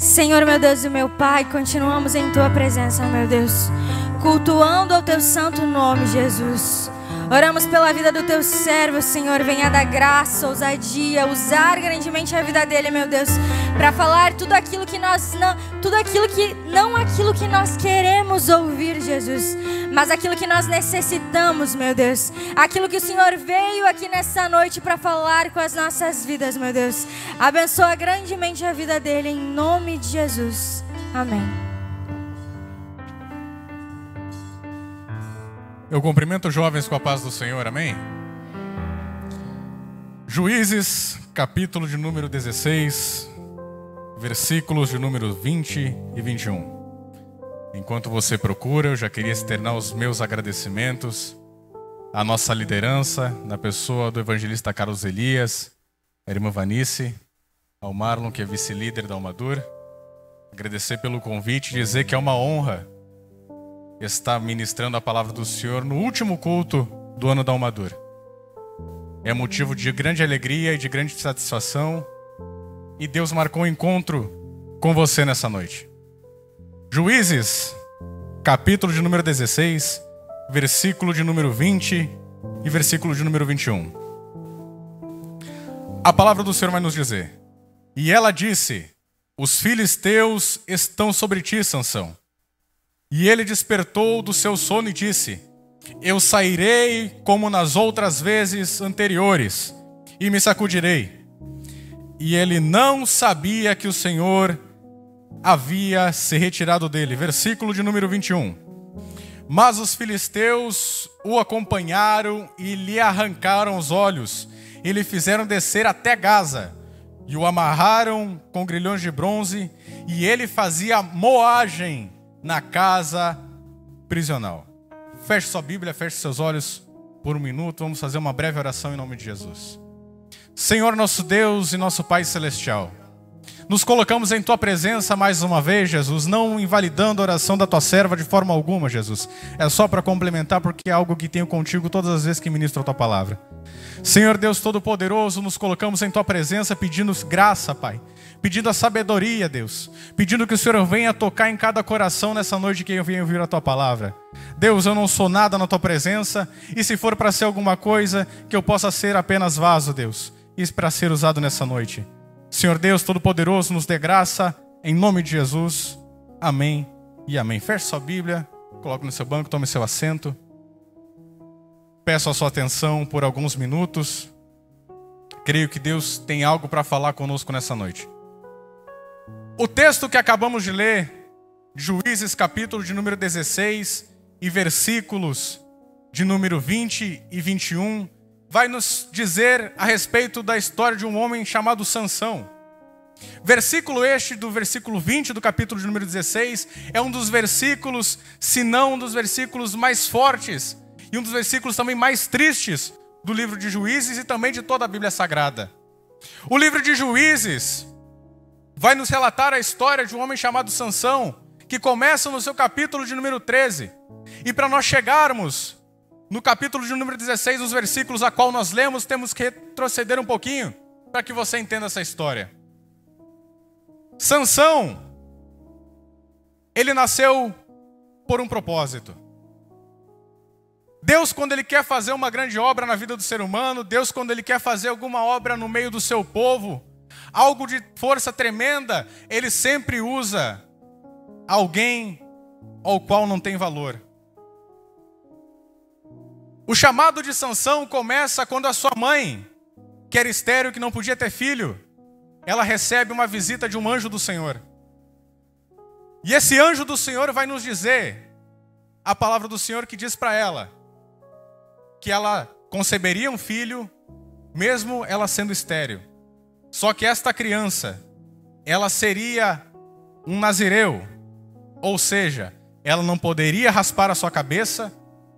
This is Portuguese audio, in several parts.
Senhor, meu Deus e meu Pai, continuamos em Tua presença, meu Deus, cultuando ao Teu santo nome, Jesus. Oramos pela vida do Teu servo, Senhor, venha dar graça, ousadia, usar grandemente a vida dele, meu Deus, para falar tudo aquilo que não aquilo que nós queremos ouvir, Jesus, mas aquilo que nós necessitamos, meu Deus, aquilo que o Senhor veio aqui nessa noite para falar com as nossas vidas, meu Deus. Abençoa grandemente a vida dele, em nome de Jesus. Amém. Eu cumprimento os jovens com a paz do Senhor, amém? Juízes, capítulo de número 16, versículos de número 20 e 21. Enquanto você procura, eu já queria externar os meus agradecimentos à nossa liderança, na pessoa do evangelista Carlos Elias, a irmã Vanice, ao Marlon, que é vice-líder da Almadur. Agradecer pelo convite e dizer que é uma honra estar ministrando a palavra do Senhor no último culto do ano da Almadur. É motivo de grande alegria e de grande satisfação, e Deus marcou um encontro com você nessa noite. Juízes, capítulo de número 16, versículo de número 20 e versículo de número 21. A palavra do Senhor vai nos dizer: E ela disse: Os filisteus estão sobre ti, Sansão. E ele despertou do seu sono e disse: Eu sairei como nas outras vezes anteriores, e me sacudirei. E ele não sabia que o Senhor havia se retirado dele. Versículo de número 21. Mas os filisteus o acompanharam e lhe arrancaram os olhos, e lhe fizeram descer até Gaza, e o amarraram com grilhões de bronze, e ele fazia moagem na casa prisional. Feche sua Bíblia, feche seus olhos por um minuto. Vamos fazer uma breve oração em nome de Jesus. Senhor, nosso Deus e nosso Pai Celestial, nos colocamos em Tua presença mais uma vez, Jesus, não invalidando a oração da Tua serva de forma alguma, Jesus. É só para complementar, porque é algo que tenho contigo todas as vezes que ministro a Tua palavra. Senhor Deus Todo-Poderoso, nos colocamos em Tua presença pedindo graça, Pai, pedindo a sabedoria, Deus, pedindo que o Senhor venha tocar em cada coração nessa noite que eu venha ouvir a Tua palavra. Deus, eu não sou nada na Tua presença, e se for para ser alguma coisa, que eu possa ser apenas vaso, Deus, e para ser usado nessa noite. Senhor Deus Todo-Poderoso, nos dê graça, em nome de Jesus. Amém e amém. Feche sua Bíblia, coloque no seu banco, tome seu assento. Peço a sua atenção por alguns minutos. Creio que Deus tem algo para falar conosco nessa noite. O texto que acabamos de ler, Juízes, capítulo de número 16 e versículos de número 20 e 21, vai nos dizer a respeito da história de um homem chamado Sansão. Versículo este do versículo 20 do capítulo de número 16 é um dos versículos, se não um dos versículos mais fortes e um dos versículos também mais tristes do livro de Juízes e também de toda a Bíblia Sagrada. O livro de Juízes vai nos relatar a história de um homem chamado Sansão, que começa no seu capítulo de número 13. E para nós chegarmos no capítulo de número 16, os versículos a qual nós lemos, temos que retroceder um pouquinho para que você entenda essa história. Sansão, ele nasceu por um propósito. Deus, quando Ele quer fazer uma grande obra na vida do ser humano, Deus, quando Ele quer fazer alguma obra no meio do seu povo, algo de força tremenda, Ele sempre usa alguém ao qual não tem valor. O chamado de Sansão começa quando a sua mãe, que era estéril, que não podia ter filho, ela recebe uma visita de um anjo do Senhor. E esse anjo do Senhor vai nos dizer a palavra do Senhor, que diz para ela que ela conceberia um filho, mesmo ela sendo estéril. Só que esta criança, ela seria um nazireu, ou seja, ela não poderia raspar a sua cabeça,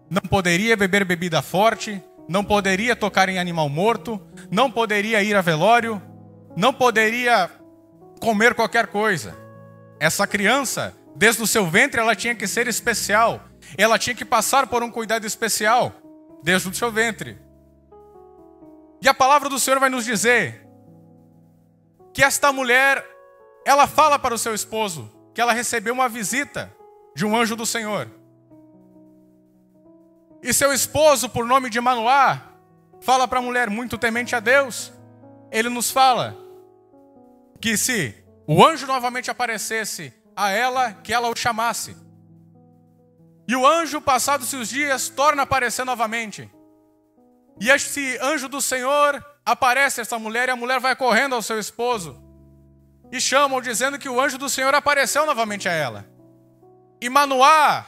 não poderia beber bebida forte, não poderia tocar em animal morto, não poderia ir a velório, não poderia comer qualquer coisa. Essa criança, desde o seu ventre, ela tinha que ser especial. Ela tinha que passar por um cuidado especial, desde o seu ventre. E a palavra do Senhor vai nos dizer que esta mulher ela fala para o seu esposo que ela recebeu uma visita de um anjo do Senhor. E seu esposo, por nome de Manoá, fala para a mulher, muito temente a Deus, ele nos fala que se o anjo novamente aparecesse a ela, que ela o chamasse. E o anjo, passados-se os dias, torna a aparecer novamente. E esse anjo do Senhor aparece a essa mulher, e a mulher vai correndo ao seu esposo e chamam, dizendo que o anjo do Senhor apareceu novamente a ela. E Manoá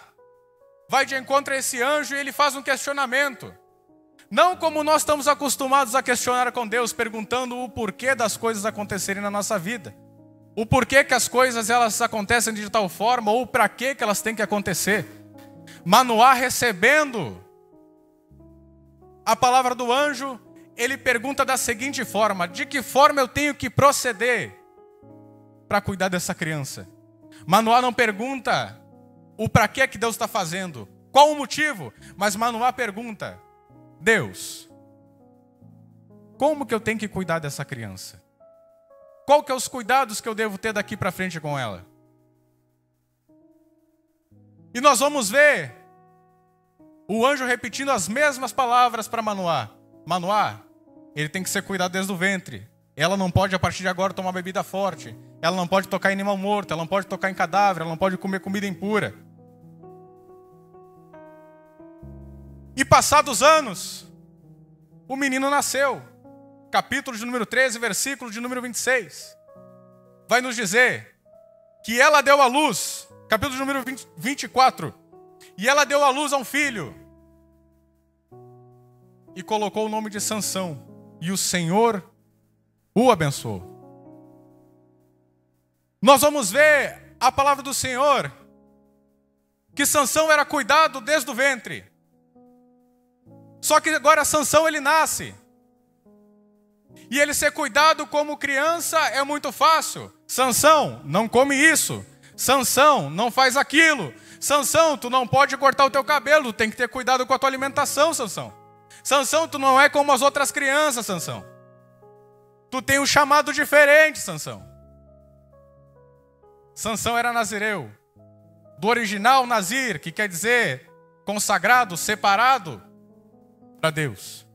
vai de encontro a esse anjo e ele faz um questionamento. Não como nós estamos acostumados a questionar com Deus, perguntando o porquê das coisas acontecerem na nossa vida. O porquê que as coisas elas acontecem de tal forma, ou para que elas têm que acontecer. Manoá, recebendo a palavra do anjo, ele pergunta da seguinte forma: de que forma eu tenho que proceder para cuidar dessa criança? Manoá não pergunta o para que Deus está fazendo, qual o motivo, mas Manoá pergunta: Deus, como que eu tenho que cuidar dessa criança? Qual que é os cuidados que eu devo ter daqui para frente com ela? E nós vamos ver o anjo repetindo as mesmas palavras para Manoá. Manoá, ele tem que ser cuidado desde o ventre. Ela não pode, a partir de agora, tomar bebida forte. Ela não pode tocar em animal morto. Ela não pode tocar em cadáver. Ela não pode comer comida impura. E passados anos, o menino nasceu. Capítulo de número 13, versículo de número 26. Vai nos dizer que ela deu à luz. Capítulo de número 24. E ela deu à luz a um filho. E colocou o nome de Sansão. E o Senhor o abençoou. Nós vamos ver a palavra do Senhor, que Sansão era cuidado desde o ventre. Só que agora Sansão ele nasce. E ele ser cuidado como criança é muito fácil. Sansão, não come isso. Sansão, não faz aquilo. Sansão, tu não pode cortar o teu cabelo, tem que ter cuidado com a tua alimentação, Sansão. Sansão, tu não é como as outras crianças, Sansão. Tu tem um chamado diferente, Sansão. Sansão era nazireu. Do original nazir, que quer dizer consagrado, separado para Deus.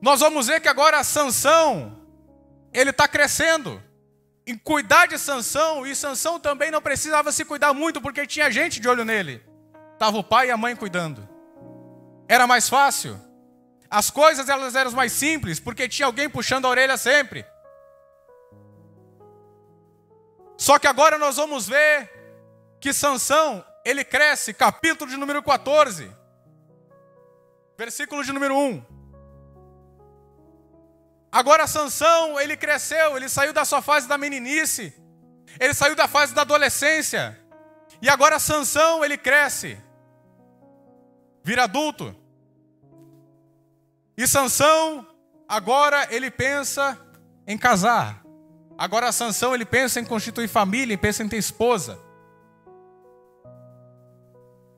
Nós vamos ver que agora Sansão, ele está crescendo. Em cuidar de Sansão, e Sansão também não precisava se cuidar muito, porque tinha gente de olho nele. Estava o pai e a mãe cuidando. Era mais fácil. As coisas elas eram mais simples, porque tinha alguém puxando a orelha sempre. Só que agora nós vamos ver que Sansão, ele cresce, capítulo de número 14, versículo de número 1. Agora Sansão, ele cresceu, ele saiu da sua fase da meninice, ele saiu da fase da adolescência, e agora Sansão, ele cresce, vira adulto. E Sansão, agora ele pensa em casar. Agora Sansão, ele pensa em constituir família, pensa em ter esposa.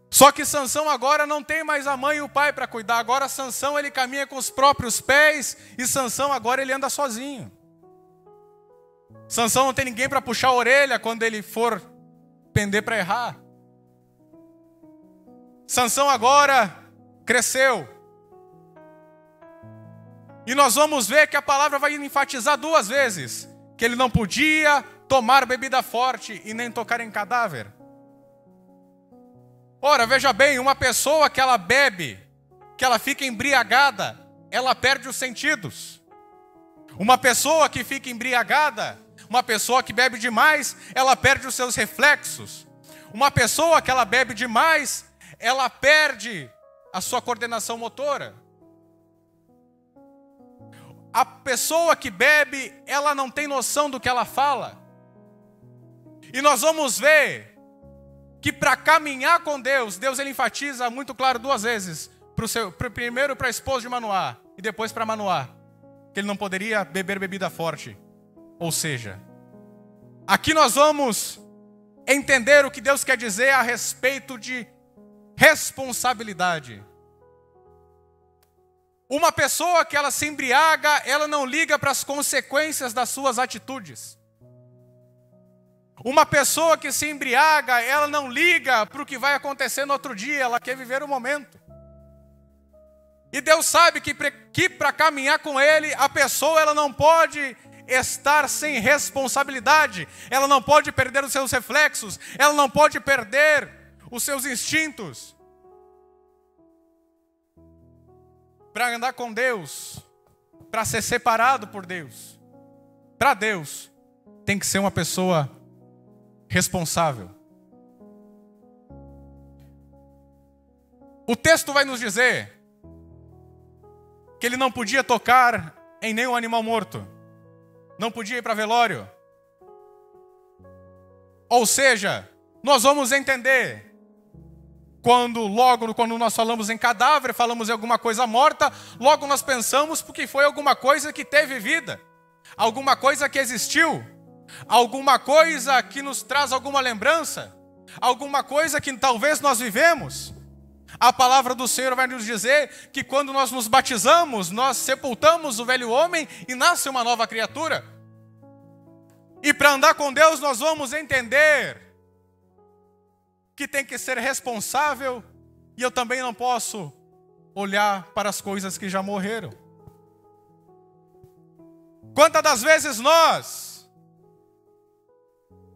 Só que Sansão agora não tem mais a mãe e o pai para cuidar. Agora Sansão, ele caminha com os próprios pés, e Sansão agora ele anda sozinho. Sansão não tem ninguém para puxar a orelha quando ele for pender para errar. Sansão agora cresceu. E nós vamos ver que a palavra vai enfatizar 2 vezes que ele não podia tomar bebida forte e nem tocar em cadáver. Ora, veja bem, uma pessoa que ela bebe, que ela fica embriagada, ela perde os sentidos. Uma pessoa que fica embriagada, uma pessoa que bebe demais, ela perde os seus reflexos. Uma pessoa que ela bebe demais, ela perde a sua coordenação motora. A pessoa que bebe, ela não tem noção do que ela fala. E nós vamos ver que para caminhar com Deus, Deus ele enfatiza muito claro 2 vezes. Primeiro para a esposa de Manoá e depois para Manoá, que ele não poderia beber bebida forte. Ou seja, aqui nós vamos entender o que Deus quer dizer a respeito de responsabilidade. Uma pessoa que ela se embriaga, ela não liga para as consequências das suas atitudes. Uma pessoa que se embriaga, ela não liga para o que vai acontecer no outro dia, ela quer viver o momento. E Deus sabe que para caminhar com Ele, a pessoa ela não pode estar sem responsabilidade, ela não pode perder os seus reflexos, ela não pode perder os seus instintos. Para andar com Deus, para ser separado por Deus, para Deus, tem que ser uma pessoa responsável. O texto vai nos dizer que ele não podia tocar em nenhum animal morto, não podia ir para velório. Ou seja, nós vamos entender quando nós falamos em cadáver, falamos em alguma coisa morta, logo nós pensamos porque foi alguma coisa que teve vida, alguma coisa que existiu, alguma coisa que nos traz alguma lembrança, alguma coisa que talvez nós vivemos. A palavra do Senhor vai nos dizer que quando nós nos batizamos, nós sepultamos o velho homem e nasce uma nova criatura. E para andar com Deus nós vamos entender que tem que ser responsável, e eu também não posso olhar para as coisas que já morreram. Quantas das vezes nós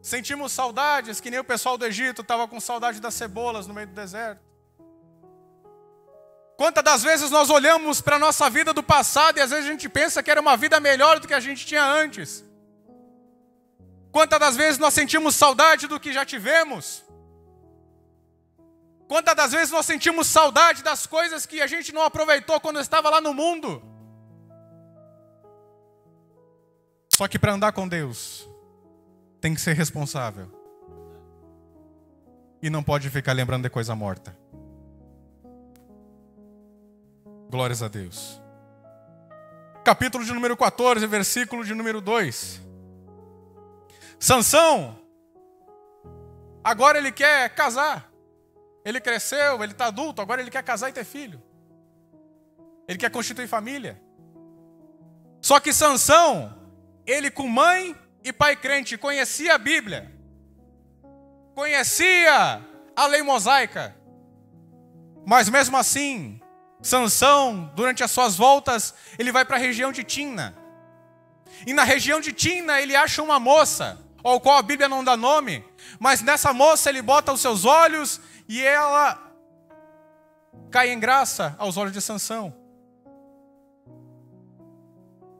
sentimos saudades, que nem o pessoal do Egito estava com saudade das cebolas no meio do deserto. Quantas das vezes nós olhamos para a nossa vida do passado e às vezes a gente pensa que era uma vida melhor do que a gente tinha antes. Quantas das vezes nós sentimos saudade do que já tivemos. Quantas das vezes nós sentimos saudade das coisas que a gente não aproveitou quando estava lá no mundo. Só que para andar com Deus, tem que ser responsável. E não pode ficar lembrando de coisa morta. Glórias a Deus. Capítulo de número 14, versículo de número 2. Sansão, agora ele quer casar. Ele cresceu, ele está adulto, agora ele quer casar e ter filho. Ele quer constituir família. Só que Sansão, ele com mãe e pai crente, conhecia a Bíblia. Conhecia a lei mosaica. Mas mesmo assim, Sansão, durante as suas voltas, ele vai para a região de Timna. E na região de Timna ele acha uma moça, ao qual a Bíblia não dá nome, mas nessa moça ele bota os seus olhos e ela cai em graça aos olhos de Sansão.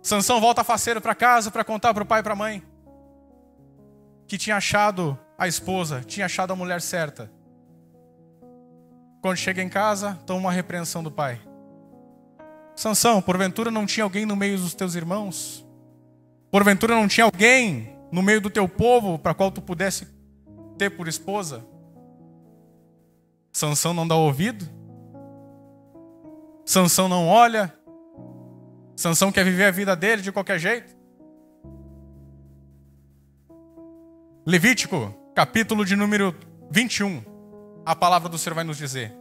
Sansão volta faceiro para casa para contar para o pai e para a mãe que tinha achado a esposa, tinha achado a mulher certa. Quando chega em casa, toma uma repreensão do pai. Sansão, porventura não tinha alguém no meio dos teus irmãos? Porventura não tinha alguém no meio do teu povo para qual tu pudesse ter por esposa? Sansão não dá ouvido. Sansão não olha. Sansão quer viver a vida dele de qualquer jeito. Levítico, capítulo de número 21. A palavra do Senhor vai nos dizer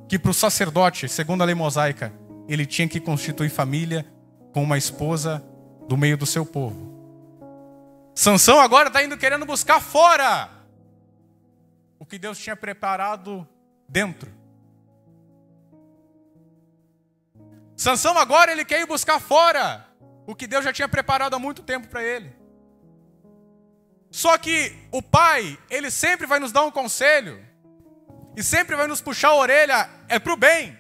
que para o sacerdote, segundo a lei mosaica, ele tinha que constituir família com uma esposa do meio do seu povo. Sansão agora está indo querendo buscar fora o que Deus tinha preparado dentro. Sansão agora ele quer ir buscar fora o que Deus já tinha preparado há muito tempo para ele. Só que o pai, ele sempre vai nos dar um conselho e sempre vai nos puxar a orelha, é para o bem.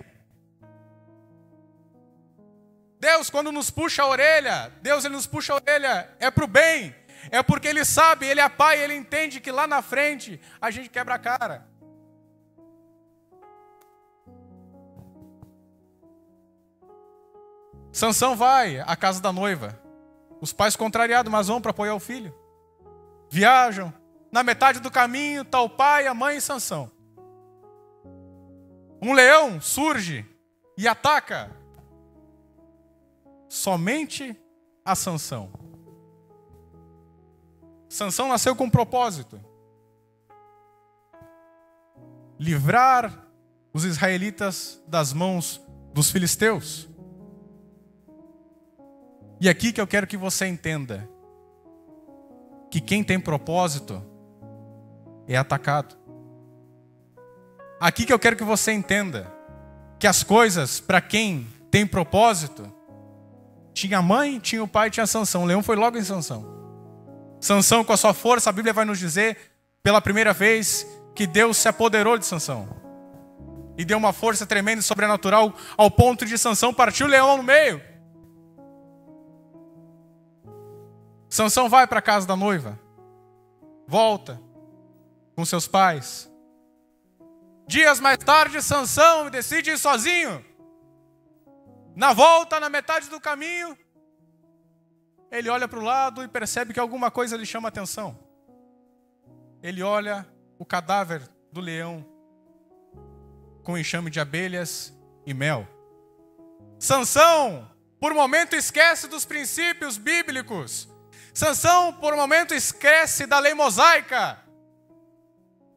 Deus, quando nos puxa a orelha, Deus ele nos puxa a orelha, é para o bem. É porque Ele sabe, Ele é pai, Ele entende que lá na frente a gente quebra a cara. Sansão vai à casa da noiva. Os pais contrariados, mas vão para apoiar o filho. Viajam. Na metade do caminho está o pai, a mãe e Sansão. Um leão surge e ataca somente a Sansão. Sansão nasceu com um propósito: livrar os israelitas das mãos dos filisteus. E aqui que eu quero que você entenda que quem tem propósito é atacado. Aqui que eu quero que você entenda que as coisas, para quem tem propósito, tinha a mãe, tinha o pai, tinha Sansão. O leão foi logo em Sansão. Sansão, com a sua força, a Bíblia vai nos dizer, pela primeira vez, que Deus se apoderou de Sansão. E deu uma força tremenda e sobrenatural, ao ponto de Sansão partir o leão no meio. Sansão vai para a casa da noiva. Volta com seus pais. Dias mais tarde, Sansão decide ir sozinho. Na volta, na metade do caminho, ele olha para o lado e percebe que alguma coisa lhe chama a atenção. Ele olha o cadáver do leão com enxame de abelhas e mel. Sansão, por um momento, esquece dos princípios bíblicos. Sansão, por um momento, esquece da lei mosaica.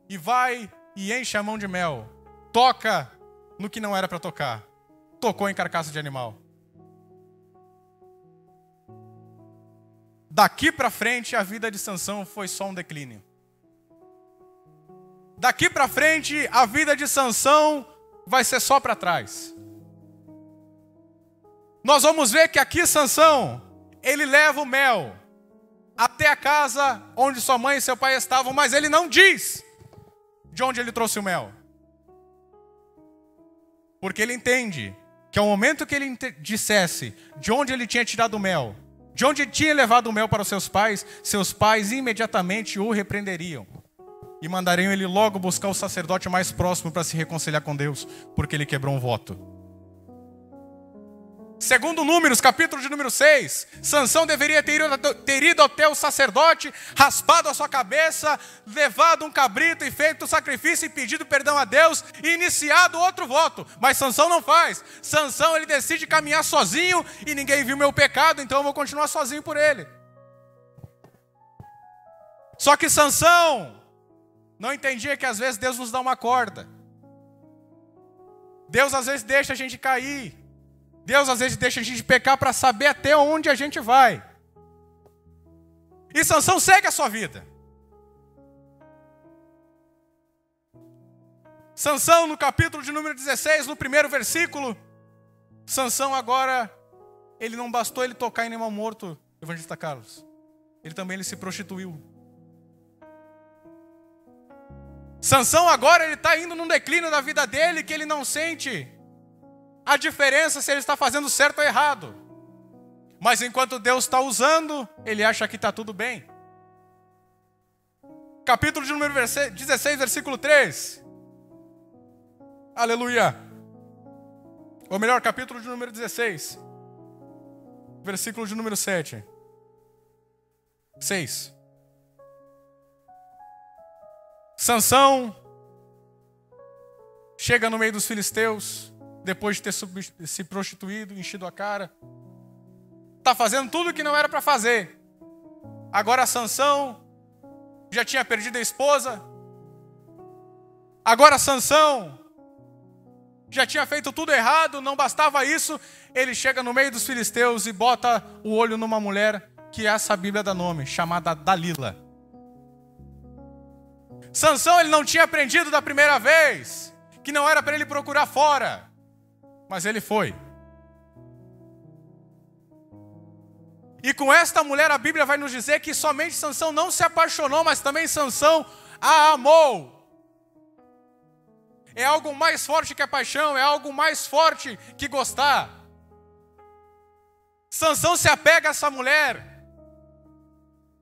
E vai e enche a mão de mel. Toca no que não era para tocar. Tocou em carcaça de animal. Daqui para frente, a vida de Sansão foi só um declínio. Daqui para frente, a vida de Sansão vai ser só para trás. Nós vamos ver que aqui Sansão, ele leva o mel até a casa onde sua mãe e seu pai estavam, mas ele não diz de onde ele trouxe o mel. Porque ele entende que ao momento que ele dissesse de onde ele tinha tirado o mel, de onde ele tinha levado o mel para os seus pais imediatamente o repreenderiam. E mandariam ele logo buscar o sacerdote mais próximo para se reconciliar com Deus, porque ele quebrou um voto. Segundo Números, capítulo de número 6, Sansão deveria ter ido até o sacerdote, raspado a sua cabeça, levado um cabrito e feito o sacrifício e pedido perdão a Deus e iniciado outro voto. Mas Sansão não faz. Sansão, ele decide caminhar sozinho e ninguém viu meu pecado, então eu vou continuar sozinho por ele. Só que Sansão não entendia que às vezes Deus nos dá uma corda. Deus às vezes deixa a gente cair. Deus às vezes deixa a gente pecar para saber até onde a gente vai. E Sansão segue a sua vida. Sansão, no capítulo de número 16, no primeiro versículo, Sansão agora, ele não bastou ele tocar em animal morto, evangelista Carlos. Ele se prostituiu. Sansão agora ele está indo num declínio da vida dele que ele não sente a diferença se ele está fazendo certo ou errado. Mas enquanto Deus está usando, ele acha que está tudo bem. Capítulo de número 16, versículo 3. Aleluia. Ou melhor, capítulo de número 16, versículo de número 7. 6. Sansão chega no meio dos filisteus, depois de ter se prostituído, enchido a cara. Está fazendo tudo o que não era para fazer. Agora Sansão já tinha perdido a esposa. Agora Sansão já tinha feito tudo errado, não bastava isso. Ele chega no meio dos filisteus e bota o olho numa mulher que essa Bíblia dá nome, chamada Dalila. Sansão ele não tinha aprendido da primeira vez que não era para ele procurar fora, mas ele foi. E com esta mulher a Bíblia vai nos dizer que somente Sansão não se apaixonou, mas também Sansão a amou. É algo mais forte que a paixão, é algo mais forte que gostar. Sansão se apega a essa mulher.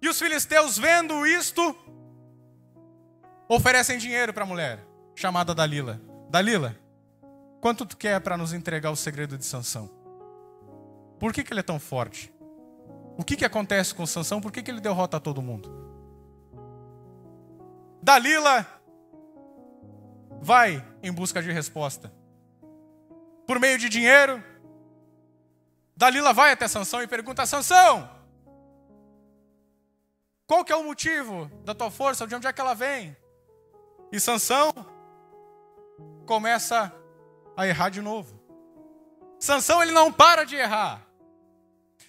E os filisteus vendo isto, oferecem dinheiro para a mulher, chamada Dalila. Dalila, quanto tu quer para nos entregar o segredo de Sansão? Por que ele é tão forte? O que acontece com Sansão? Por que ele derrota a todo mundo? Dalila vai em busca de resposta. Por meio de dinheiro, Dalila vai até Sansão e pergunta: Sansão, qual que é o motivo da tua força? De onde é que ela vem? E Sansão começa a errar de novo. Sansão ele não para de errar.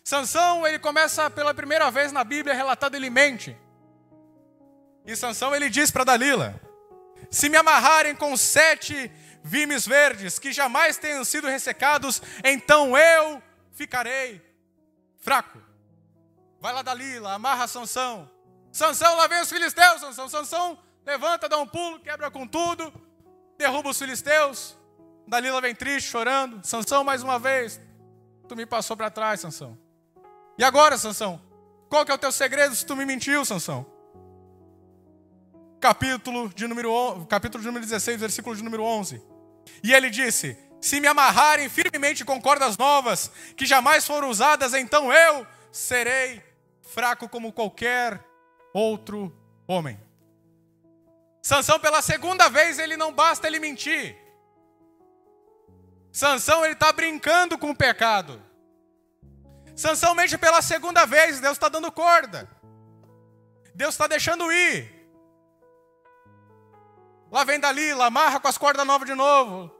Sansão, ele começa pela primeira vez na Bíblia relatado, ele mente. E Sansão, ele diz para Dalila: se me amarrarem com 7 vimes verdes, que jamais tenham sido ressecados, então eu ficarei fraco. Vai lá, Dalila, amarra Sansão. Sansão, lá vem os filisteus, Sansão. Sansão levanta, dá um pulo, quebra com tudo, derruba os filisteus. Dalila vem triste, chorando. Sansão, mais uma vez, tu me passou para trás, Sansão. E agora, Sansão? Qual que é o teu segredo se tu me mentiu, Sansão? Capítulo de número 16, versículo de número 11. E ele disse: se me amarrarem firmemente com cordas novas, que jamais foram usadas, então eu serei fraco como qualquer outro homem. Sansão, pela segunda vez, ele não basta ele mentir. Sansão, ele está brincando com o pecado. Sansão mente pela segunda vez, Deus está dando corda. Deus está deixando ir. Lá vem Dalila, amarra com as cordas novas de novo.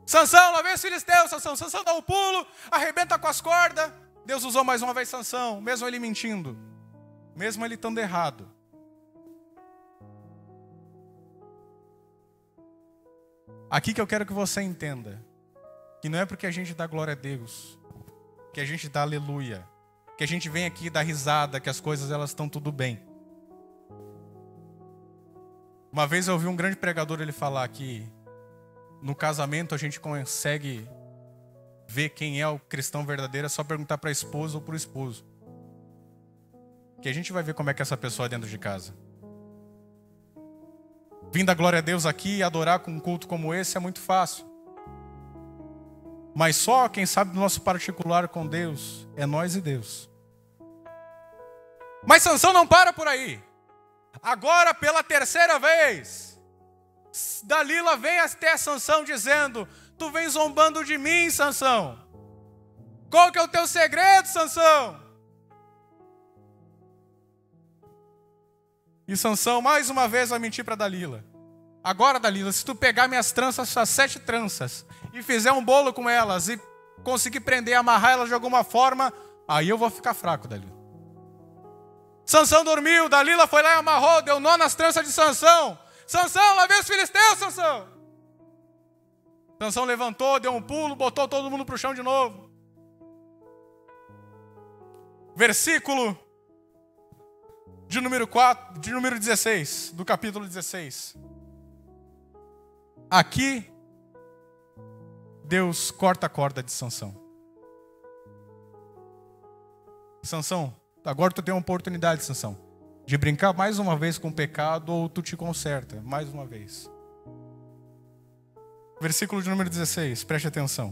Sansão, lá vem os filisteus, Sansão dá um pulo, arrebenta com as cordas. Deus usou mais uma vez Sansão, mesmo ele mentindo, mesmo ele estando errado. Aqui que eu quero que você entenda, que não é porque a gente dá glória a Deus, que a gente dá aleluia, que a gente vem aqui dar risada, que as coisas elas estão tudo bem. Uma vez eu ouvi um grande pregador ele falar que no casamento a gente consegue ver quem é o cristão verdadeiro, é só perguntar para a esposa ou para o esposo. Que a gente vai ver como é que essa pessoa é dentro de casa. Vir dar glória a Deus aqui e adorar com um culto como esse é muito fácil. Mas só quem sabe do nosso particular com Deus é nós e Deus. Mas Sansão não para por aí. Agora, pela terceira vez, Dalila vem até Sansão dizendo: tu vem zombando de mim, Sansão. Qual que é o teu segredo, Sansão? E Sansão mais uma vez vai mentir para Dalila. Agora, Dalila, se tu pegar minhas tranças, essas 7 tranças, e fizer um bolo com elas, e conseguir prender, amarrar elas de alguma forma, aí eu vou ficar fraco, Dalila. Sansão dormiu, Dalila foi lá e amarrou, deu nó nas tranças de Sansão. Sansão, lá vem os filisteus, Sansão. Sansão levantou, deu um pulo, botou todo mundo para o chão de novo. Versículo de número 16, do capítulo 16. Aqui, Deus corta a corda de Sansão. Sansão, agora tu tem uma oportunidade, Sansão, de brincar mais uma vez com o pecado, ou tu te conserta mais uma vez. Versículo de número 16, preste atenção.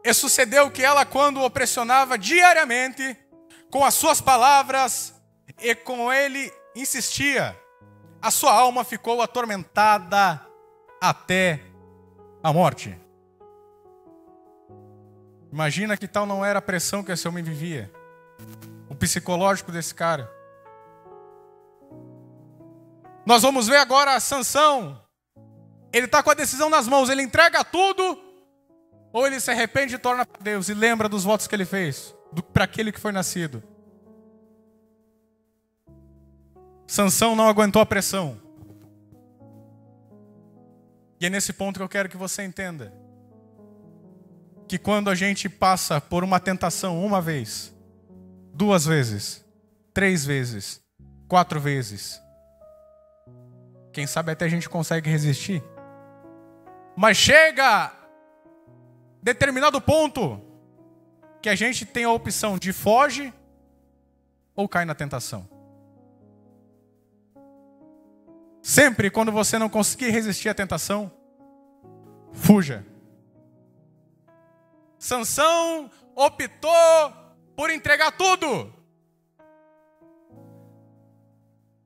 E sucedeu que ela, quando o pressionava diariamente com as suas palavras e com ele insistia, a sua alma ficou atormentada até a morte. Imagina que tal não era a pressão que esse homem vivia. O psicológico desse cara. Nós vamos ver agora Sansão. Ele está com a decisão nas mãos. Ele entrega tudo, ou ele se arrepende e torna para Deus e lembra dos votos que ele fez para aquele que foi nascido. Sansão não aguentou a pressão. E é nesse ponto que eu quero que você entenda que quando a gente passa por uma tentação uma vez, 2 vezes, 3 vezes, 4 vezes, quem sabe até a gente consegue resistir. Mas chega determinado ponto que a gente tem a opção de foge ou cai na tentação. Sempre quando você não conseguir resistir à tentação, fuja. Sansão optou por entregar tudo.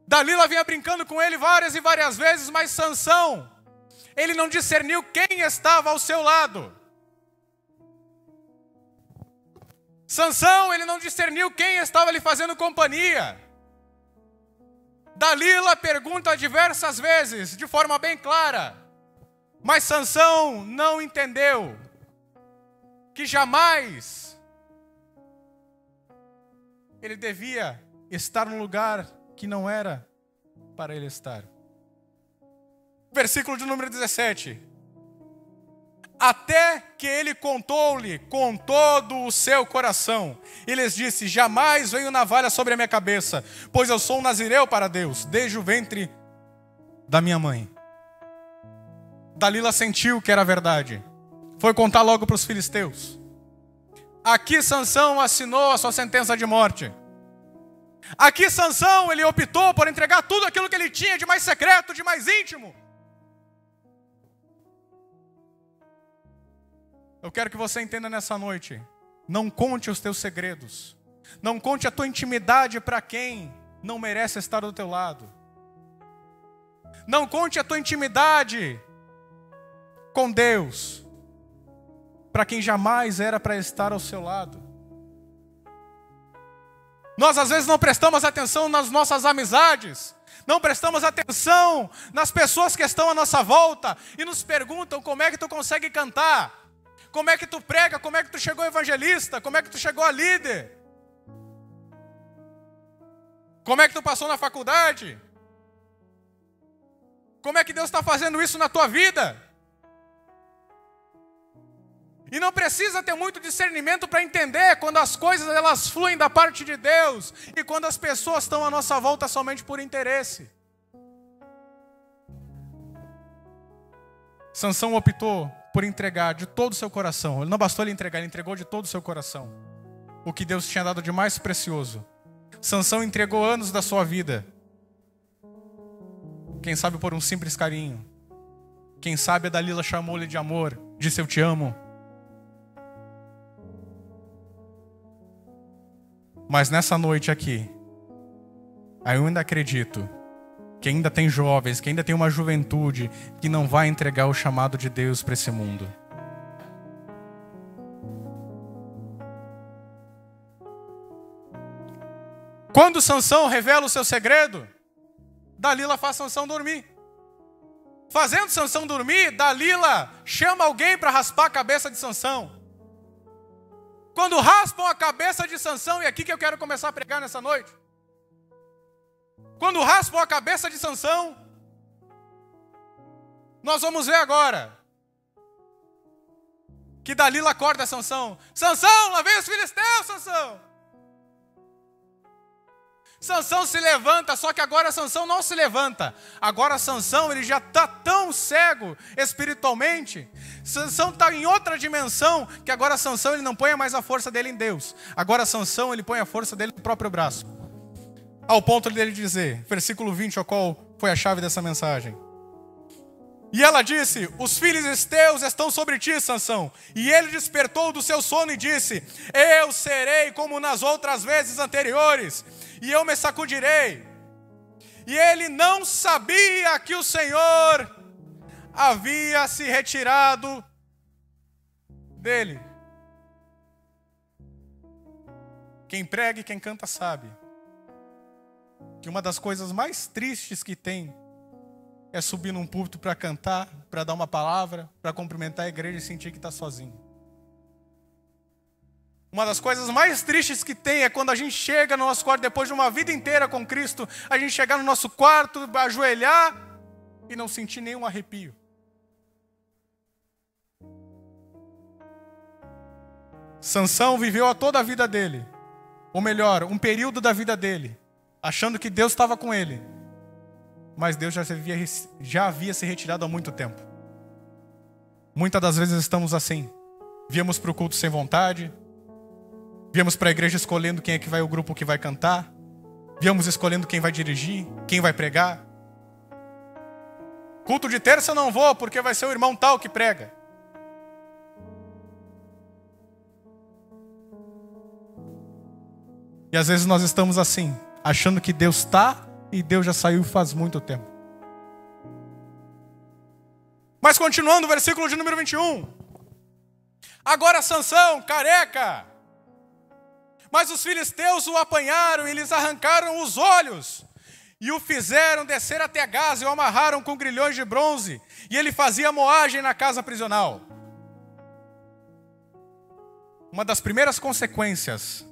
Dalila vinha brincando com ele várias e várias vezes, mas Sansão, ele não discerniu quem estava ao seu lado. Sansão, ele não discerniu quem estava lhe fazendo companhia. Dalila pergunta diversas vezes, de forma bem clara, mas Sansão não entendeu que jamais ele devia estar num lugar que não era para ele estar. Versículo de número 17. Até que ele contou-lhe com todo o seu coração. E lhes disse: jamais veio navalha sobre a minha cabeça, pois eu sou um nazireu para Deus, desde o ventre da minha mãe. Dalila sentiu que era verdade. Foi contar logo para os filisteus. Aqui Sansão assinou a sua sentença de morte. Aqui Sansão, ele optou por entregar tudo aquilo que ele tinha de mais secreto, de mais íntimo. Eu quero que você entenda nessa noite. Não conte os teus segredos. Não conte a tua intimidade para quem não merece estar do teu lado. Não conte a tua intimidade com Deus para quem jamais era para estar ao seu lado. Nós às vezes não prestamos atenção nas nossas amizades, não prestamos atenção nas pessoas que estão à nossa volta e nos perguntam como é que tu consegue cantar, como é que tu prega, como é que tu chegou evangelista, como é que tu chegou a líder, como é que tu passou na faculdade, como é que Deus está fazendo isso na tua vida? E não precisa ter muito discernimento para entender quando as coisas elas fluem da parte de Deus e quando as pessoas estão à nossa volta somente por interesse. Sansão optou por entregar de todo o seu coração. Não bastou ele entregar, ele entregou de todo o seu coração o que Deus tinha dado de mais precioso. Sansão entregou anos da sua vida. Quem sabe por um simples carinho. Quem sabe a Dalila chamou-lhe de amor, disse eu te amo. Mas nessa noite aqui, eu ainda acredito que ainda tem jovens, que ainda tem uma juventude que não vai entregar o chamado de Deus para esse mundo. Quando Sansão revela o seu segredo, Dalila faz Sansão dormir. Fazendo Sansão dormir, Dalila chama alguém para raspar a cabeça de Sansão. Quando raspam a cabeça de Sansão, e é aqui que eu quero começar a pregar nessa noite. Quando raspam a cabeça de Sansão, nós vamos ver agora que Dalila acorda Sansão. Sansão, lá vem os filisteus, Sansão. Sansão se levanta, só que agora Sansão não se levanta. Agora Sansão, ele já está tão cego espiritualmente. Sansão está em outra dimensão, que agora Sansão ele não põe mais a força dele em Deus. Agora Sansão ele põe a força dele no próprio braço. Ao ponto dele dizer, versículo 20, ao qual foi a chave dessa mensagem. E ela disse, os filisteus estão sobre ti, Sansão. E ele despertou do seu sono e disse, eu serei como nas outras vezes anteriores, e eu me sacudirei. E ele não sabia que o Senhor havia se retirado dele. Quem prega e quem canta sabe que uma das coisas mais tristes que tem é subir num púlpito para cantar, para dar uma palavra, para cumprimentar a igreja e sentir que está sozinho. Uma das coisas mais tristes que tem é quando a gente chega no nosso quarto, depois de uma vida inteira com Cristo, a gente chegar no nosso quarto, ajoelhar e não sentir nenhum arrepio. Sansão viveu a toda a vida dele, ou melhor, um período da vida dele, achando que Deus estava com ele, mas Deus já havia se retirado há muito tempo. Muitas das vezes estamos assim, viemos para o culto sem vontade, viemos para a igreja escolhendo quem é que vai o grupo que vai cantar, viemos escolhendo quem vai dirigir, quem vai pregar. Culto de terça eu não vou, porque vai ser o irmão tal que prega. E às vezes nós estamos assim, achando que Deus está e Deus já saiu faz muito tempo. Mas continuando o versículo de número 21. Agora Sansão, careca, mas os filisteus o apanharam e lhes arrancaram os olhos e o fizeram descer até Gaza e o amarraram com grilhões de bronze e ele fazia moagem na casa prisional. Uma das primeiras consequências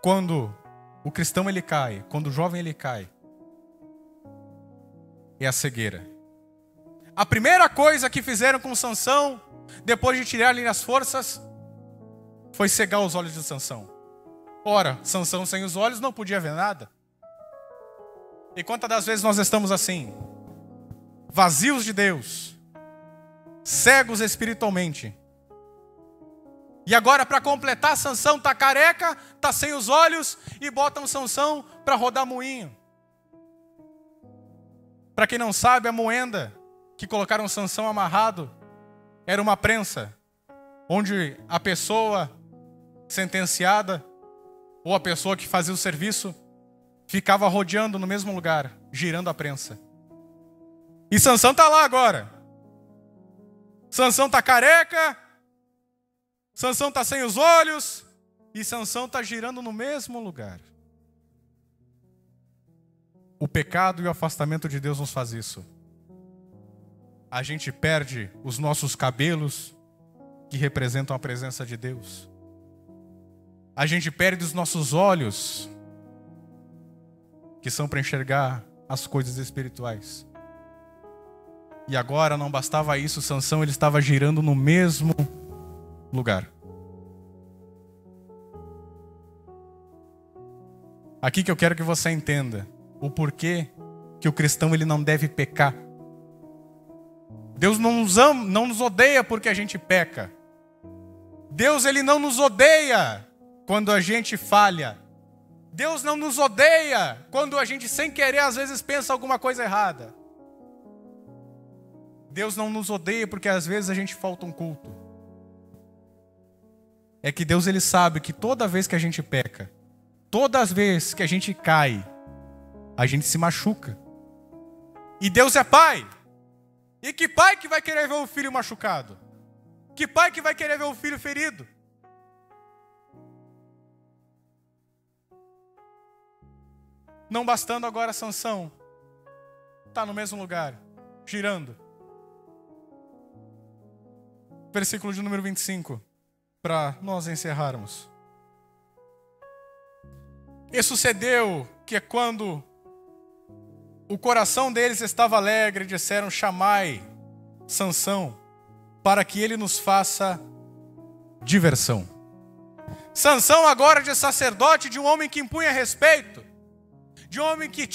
quando o cristão ele cai, quando o jovem ele cai, é a cegueira. A primeira coisa que fizeram com Sansão, depois de tirar-lhe as forças, foi cegar os olhos de Sansão. Ora, Sansão sem os olhos não podia ver nada. E quantas das vezes nós estamos assim, vazios de Deus, cegos espiritualmente. E agora, para completar, Sansão está careca, está sem os olhos, e botam Sansão para rodar moinho. Para quem não sabe, a moenda que colocaram Sansão amarrado era uma prensa, onde a pessoa sentenciada ou a pessoa que fazia o serviço ficava rodeando no mesmo lugar, girando a prensa. E Sansão está lá agora. Sansão está careca, Sansão está sem os olhos, e Sansão está girando no mesmo lugar. O pecado e o afastamento de Deus nos faz isso. A gente perde os nossos cabelos, que representam a presença de Deus. A gente perde os nossos olhos, que são para enxergar as coisas espirituais. E agora não bastava isso, Sansão ele estava girando no mesmo lugar. Aqui que eu quero que você entenda o porquê que o cristão ele não deve pecar. Deus não nos odeia porque a gente peca. Deus ele não nos odeia quando a gente falha. Deus não nos odeia quando a gente sem querer às vezes pensa alguma coisa errada. Deus não nos odeia porque às vezes a gente falta um culto. É que Deus ele sabe que toda vez que a gente peca, todas as vezes que a gente cai, a gente se machuca. E Deus é pai. E que pai que vai querer ver o filho machucado? Que pai que vai querer ver o filho ferido? Não bastando agora Sansão está no mesmo lugar, girando. Versículo de número 25, para nós encerrarmos. E sucedeu que quando o coração deles estava alegre, disseram: chamai Sansão, para que ele nos faça diversão. Sansão agora de sacerdote, de um homem que impunha respeito, de um homem que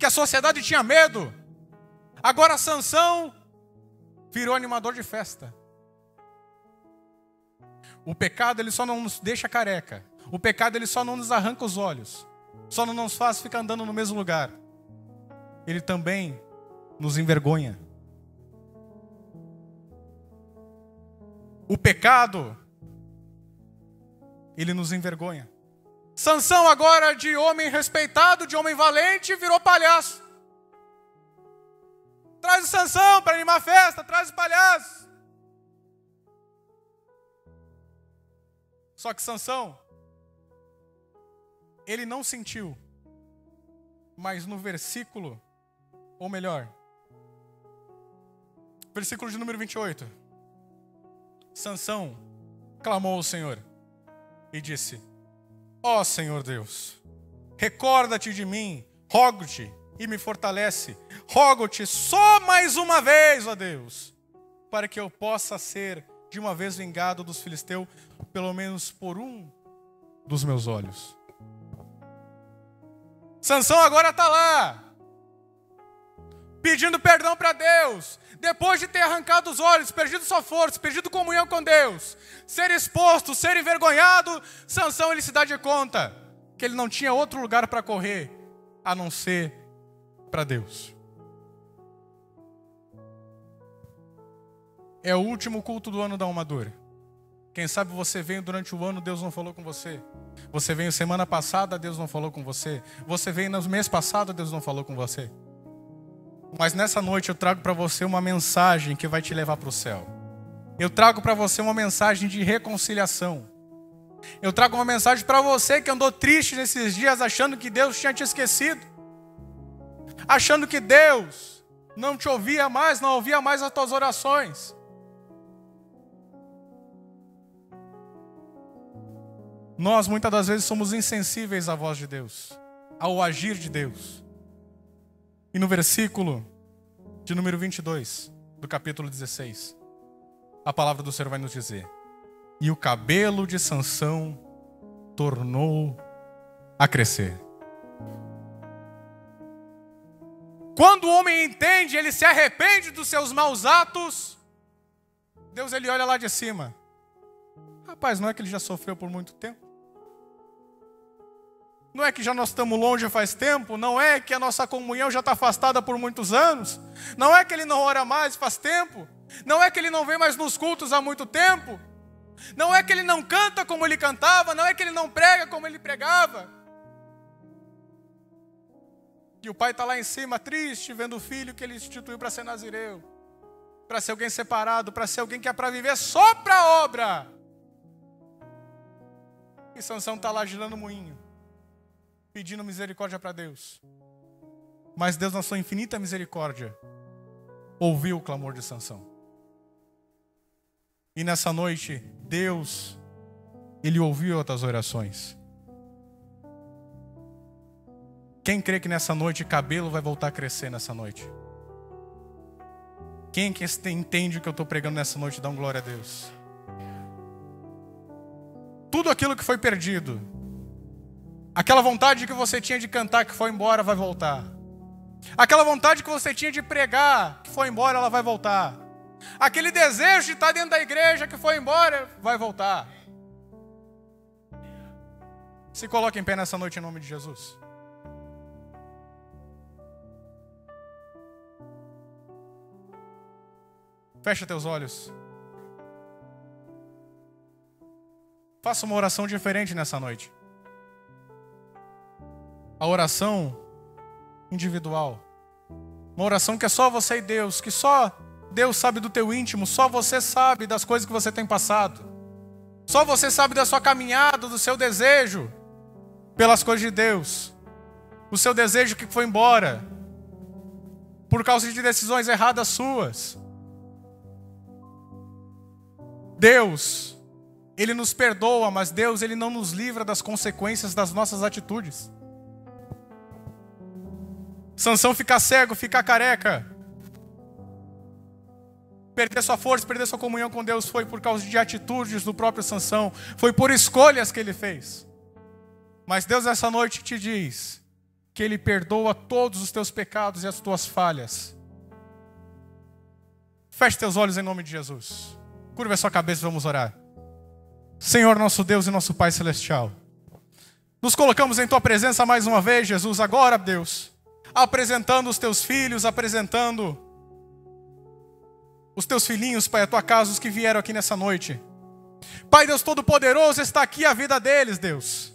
a sociedade tinha medo. Agora Sansão virou animador de festa. O pecado ele só não nos deixa careca. O pecado ele só não nos arranca os olhos. Só não nos faz ficar andando no mesmo lugar. Ele também nos envergonha. O pecado ele nos envergonha. Sansão agora de homem respeitado, de homem valente, virou palhaço. Traz o Sansão para animar a festa, traz o palhaço. Só que Sansão, ele não sentiu, mas no versículo, ou melhor, versículo de número 28, Sansão clamou ao Senhor e disse: ó Senhor Deus, recorda-te de mim, rogo-te e me fortalece, rogo-te só mais uma vez, ó Deus, para que eu possa ser de uma vez vingado dos filisteus, pelo menos por um dos meus olhos. Sansão agora está lá, pedindo perdão para Deus, depois de ter arrancado os olhos, perdido sua força, perdido comunhão com Deus, ser exposto, ser envergonhado. Sansão ele se dá de conta que ele não tinha outro lugar para correr, a não ser para Deus. É o último culto do ano da Almadura. Quem sabe você veio durante o ano, Deus não falou com você. Você veio semana passada, Deus não falou com você. Você veio no mês passado, Deus não falou com você. Mas nessa noite eu trago para você uma mensagem que vai te levar para o céu. Eu trago para você uma mensagem de reconciliação. Eu trago uma mensagem para você que andou triste nesses dias, achando que Deus tinha te esquecido. Achando que Deus não te ouvia mais, não ouvia mais as tuas orações. Nós muitas das vezes somos insensíveis à voz de Deus, ao agir de Deus. E no versículo de número 22 do capítulo 16, a palavra do Senhor vai nos dizer: e o cabelo de Sansão tornou a crescer. Quando o homem entende, ele se arrepende dos seus maus atos, Deus ele olha lá de cima. Rapaz, não é que ele já sofreu por muito tempo? Não é que já nós estamos longe faz tempo? Não é que a nossa comunhão já está afastada por muitos anos? Não é que ele não ora mais faz tempo? Não é que ele não vem mais nos cultos há muito tempo? Não é que ele não canta como ele cantava? Não é que ele não prega como ele pregava? E o pai está lá em cima, triste, vendo o filho que ele instituiu para ser nazireu, para ser alguém separado, para ser alguém que é para viver só para a obra. E Sansão está lá girando o moinho, pedindo misericórdia para Deus. Mas Deus, na sua infinita misericórdia, ouviu o clamor de Sansão. E nessa noite, Deus, ele ouviu outras orações. Quem crê que nessa noite cabelo vai voltar a crescer nessa noite? Quem que entende o que eu estou pregando nessa noite, dá um glória a Deus. Tudo aquilo que foi perdido, aquela vontade que você tinha de cantar que foi embora, vai voltar. Aquela vontade que você tinha de pregar que foi embora, ela vai voltar. Aquele desejo de estar dentro da igreja que foi embora, vai voltar. Se coloque em pé nessa noite em nome de Jesus. Fecha teus olhos. Faça uma oração diferente nessa noite. A oração individual. Uma oração que é só você e Deus, que só Deus sabe do teu íntimo, só você sabe das coisas que você tem passado. Só você sabe da sua caminhada, do seu desejo pelas coisas de Deus. O seu desejo que foi embora por causa de decisões erradas suas. Deus, Ele nos perdoa, mas Deus, Ele não nos livra das consequências das nossas atitudes. Sansão ficar cego, ficar careca, perder sua força, perder sua comunhão com Deus foi por causa de atitudes do próprio Sansão, foi por escolhas que ele fez. Mas Deus essa noite te diz que Ele perdoa todos os teus pecados e as tuas falhas. Feche teus olhos em nome de Jesus. Curva a sua cabeça e vamos orar. Senhor, nosso Deus e nosso Pai Celestial, nos colocamos em Tua presença mais uma vez, Jesus, agora, Deus, apresentando os Teus filhos, apresentando os Teus filhinhos, Pai, a Tua casa, os que vieram aqui nessa noite. Pai, Deus Todo-Poderoso, está aqui a vida deles, Deus.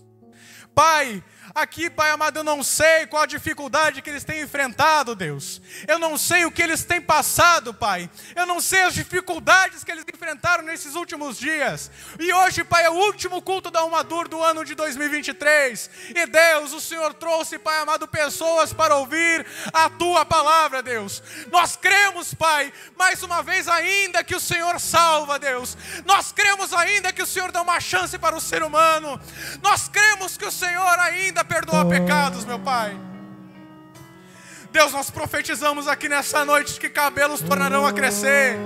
Pai, aqui, Pai amado, eu não sei qual a dificuldade que eles têm enfrentado, Deus. Eu não sei o que eles têm passado, Pai. Eu não sei as dificuldades que eles enfrentaram nesses últimos dias. E hoje, Pai, é o último culto da Umadur do ano de 2023. E Deus, o Senhor trouxe, Pai amado, pessoas para ouvir a Tua palavra, Deus. Nós cremos, Pai, mais uma vez ainda que o Senhor salva, Deus. Nós cremos ainda que o Senhor dá uma chance para o ser humano. Nós cremos que o Senhor ainda perdoa pecados, meu Pai. Deus, nós profetizamos aqui nessa noite que cabelos tornarão a crescer.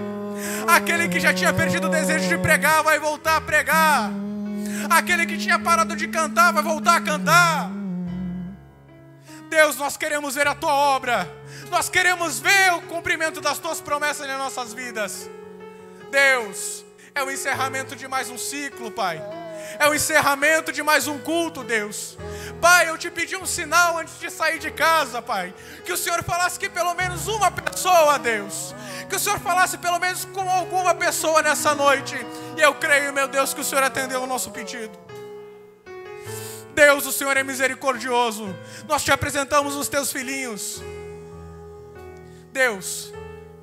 Aquele que já tinha perdido o desejo de pregar vai voltar a pregar. Aquele que tinha parado de cantar vai voltar a cantar. Deus, nós queremos ver a Tua obra. Nós queremos ver o cumprimento das Tuas promessas nas nossas vidas. Deus, é o encerramento de mais um ciclo, Pai. É o encerramento de mais um culto, Deus. Pai, eu te pedi um sinal antes de sair de casa, Pai. Que o Senhor falasse que pelo menos uma pessoa, Deus. Que o Senhor falasse pelo menos com alguma pessoa nessa noite. E eu creio, meu Deus, que o Senhor atendeu o nosso pedido. Deus, o Senhor é misericordioso. Nós te apresentamos os Teus filhinhos. Deus,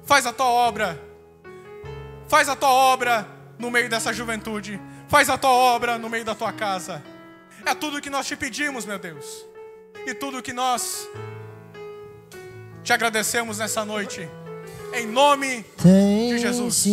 faz a Tua obra. Faz a Tua obra no meio dessa juventude. Faz a Tua obra no meio da Tua casa. É tudo que nós te pedimos, meu Deus. E tudo que nós te agradecemos nessa noite. Em nome de Jesus.